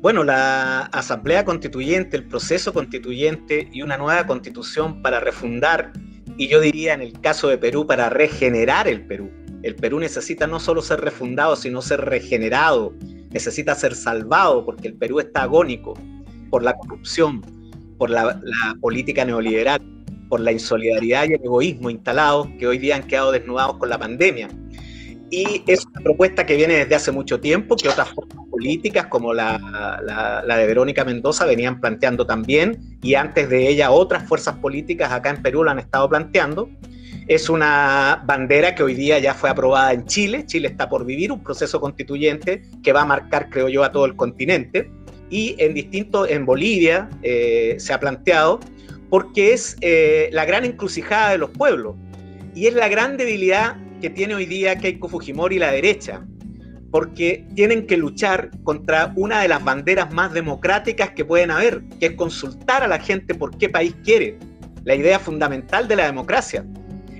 Bueno, la Asamblea Constituyente, el proceso constituyente y una nueva constitución para refundar, y yo diría en el caso de Perú, para regenerar el Perú. El Perú necesita no solo ser refundado, sino ser regenerado, necesita ser salvado, porque el Perú está agónico por la corrupción, por la política neoliberal, por la insolidaridad y el egoísmo instalados que hoy día han quedado desnudados con la pandemia. Y es una propuesta que viene desde hace mucho tiempo, que otras fuerzas políticas como la de Verónica Mendoza venían planteando también, y antes de ella otras fuerzas políticas acá en Perú la han estado planteando. Es una bandera que hoy día ya fue aprobada en Chile. Chile está por vivir un proceso constituyente que va a marcar, creo yo, a todo el continente. Y en Bolivia se ha planteado porque es la gran encrucijada de los pueblos y es la gran debilidad que tiene hoy día Keiko Fujimori y la derecha, porque tienen que luchar contra una de las banderas más democráticas que pueden haber, que es consultar a la gente por qué país quiere, la idea fundamental de la democracia.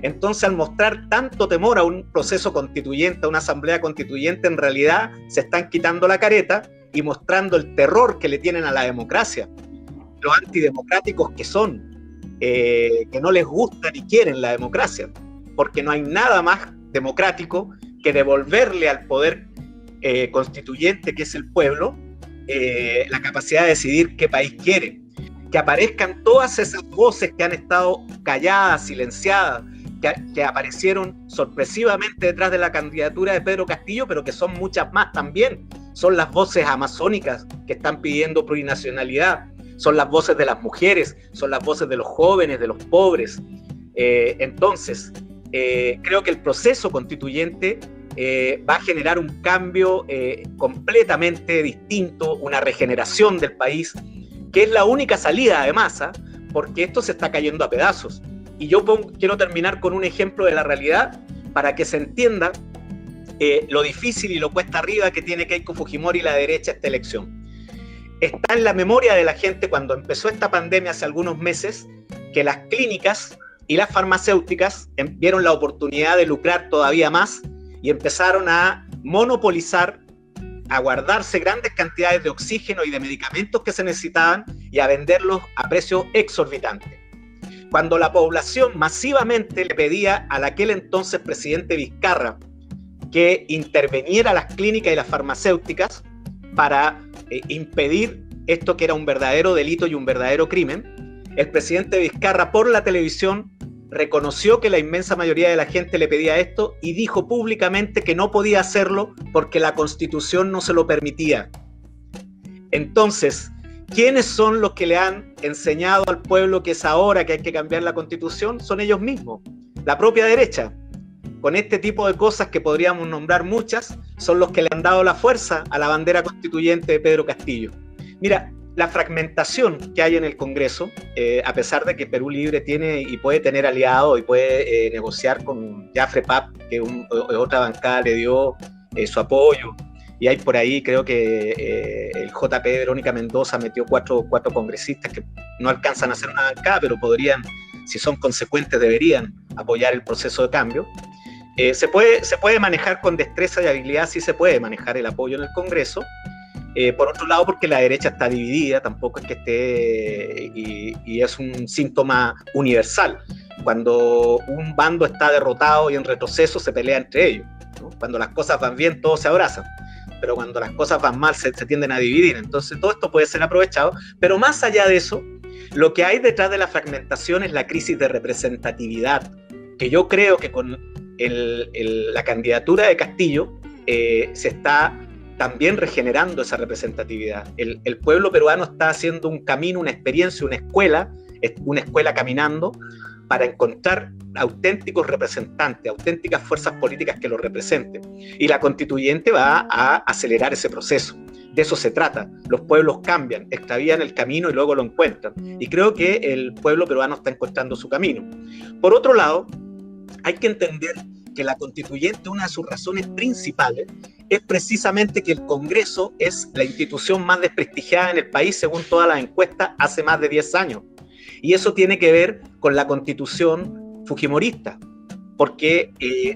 Entonces, al mostrar tanto temor a un proceso constituyente, a una asamblea constituyente, en realidad se están quitando la careta y mostrando el terror que le tienen a la democracia, lo antidemocráticos que son, que no les gusta ni quieren la democracia, porque no hay nada más democrático que devolverle al poder constituyente, que es el pueblo, la capacidad de decidir qué país quiere. Que aparezcan todas esas voces que han estado calladas, silenciadas, que aparecieron sorpresivamente detrás de la candidatura de Pedro Castillo, pero que son muchas más también. Son las voces amazónicas que están pidiendo plurinacionalidad, son las voces de las mujeres, son las voces de los jóvenes, de los pobres. Entonces, creo que el proceso constituyente va a generar un cambio completamente distinto, una regeneración del país, que es la única salida además, porque esto se está cayendo a pedazos. Y yo quiero terminar con un ejemplo de la realidad para que se entienda lo difícil y lo cuesta arriba que tiene Keiko Fujimori y la derecha esta elección. Está en la memoria de la gente cuando empezó esta pandemia hace algunos meses, que las clínicas y las farmacéuticas vieron la oportunidad de lucrar todavía más y empezaron a monopolizar, a guardarse grandes cantidades de oxígeno y de medicamentos que se necesitaban y a venderlos a precios exorbitantes. Cuando la población masivamente le pedía al aquel entonces presidente Vizcarra que interviniera las clínicas y las farmacéuticas para impedir esto que era un verdadero delito y un verdadero crimen, el presidente Vizcarra por la televisión reconoció que la inmensa mayoría de la gente le pedía esto y dijo públicamente que no podía hacerlo porque la Constitución no se lo permitía. Entonces, ¿quiénes son los que le han enseñado al pueblo que es ahora que hay que cambiar la Constitución? Son ellos mismos, la propia derecha. Con este tipo de cosas que podríamos nombrar muchas, son los que le han dado la fuerza a la bandera constituyente de Pedro Castillo. Mira, la fragmentación que hay en el Congreso, a pesar de que Perú Libre tiene y puede tener aliados y puede negociar con Jafre Pap, que otra bancada le dio su apoyo, y hay por ahí, creo que el JP Verónica Mendoza metió cuatro congresistas que no alcanzan a hacer una bancada, pero podrían, si son consecuentes, deberían apoyar el proceso de cambio. Se puede manejar con destreza y habilidad, sí se puede manejar el apoyo en el Congreso. Por otro lado, porque la derecha está dividida, tampoco es que esté, y es un síntoma universal. Cuando un bando está derrotado y en retroceso, se pelea entre ellos, ¿no? Cuando las cosas van bien, todos se abrazan, pero cuando las cosas van mal, se tienden a dividir. Entonces, todo esto puede ser aprovechado, pero más allá de eso, lo que hay detrás de la fragmentación es la crisis de representatividad, que yo creo que con la candidatura de Castillo se está también regenerando esa representatividad. El pueblo peruano está haciendo un camino, una experiencia, una escuela caminando para encontrar auténticos representantes, auténticas fuerzas políticas que lo representen. Y la constituyente va a acelerar ese proceso. De eso se trata. Los pueblos cambian, extravían el camino y luego lo encuentran. Y creo que el pueblo peruano está encontrando su camino. Por otro lado, hay que entender que la constituyente, una de sus razones principales, es precisamente que el Congreso es la institución más desprestigiada en el país, según todas las encuestas, hace más de 10 años. Y eso tiene que ver con la constitución fujimorista, porque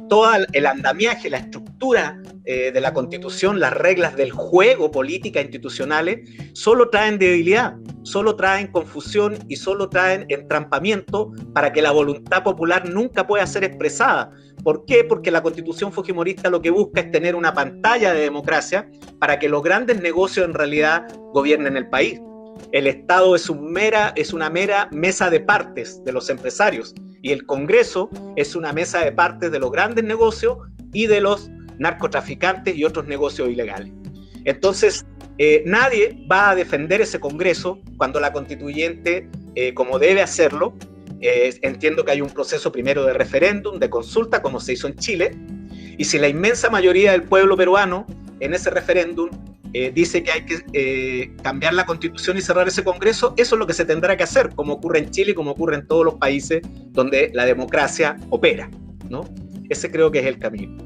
todo el andamiaje, la estructura de la Constitución, las reglas del juego políticas institucionales, solo traen debilidad, solo traen confusión y solo traen entrampamiento para que la voluntad popular nunca pueda ser expresada. ¿Por qué? Porque la Constitución fujimorista lo que busca es tener una pantalla de democracia para que los grandes negocios en realidad gobiernen el país. El Estado es una mera mesa de partes de los empresarios y el Congreso es una mesa de partes de los grandes negocios y de los narcotraficantes y otros negocios ilegales. Entonces, nadie va a defender ese Congreso cuando la constituyente, como debe hacerlo, entiendo que hay un proceso primero de referéndum, de consulta, como se hizo en Chile, y si la inmensa mayoría del pueblo peruano en ese referéndum dice que hay que cambiar la Constitución y cerrar ese Congreso, eso es lo que se tendrá que hacer, como ocurre en Chile y como ocurre en todos los países donde la democracia opera, ¿no? Ese creo que es el camino.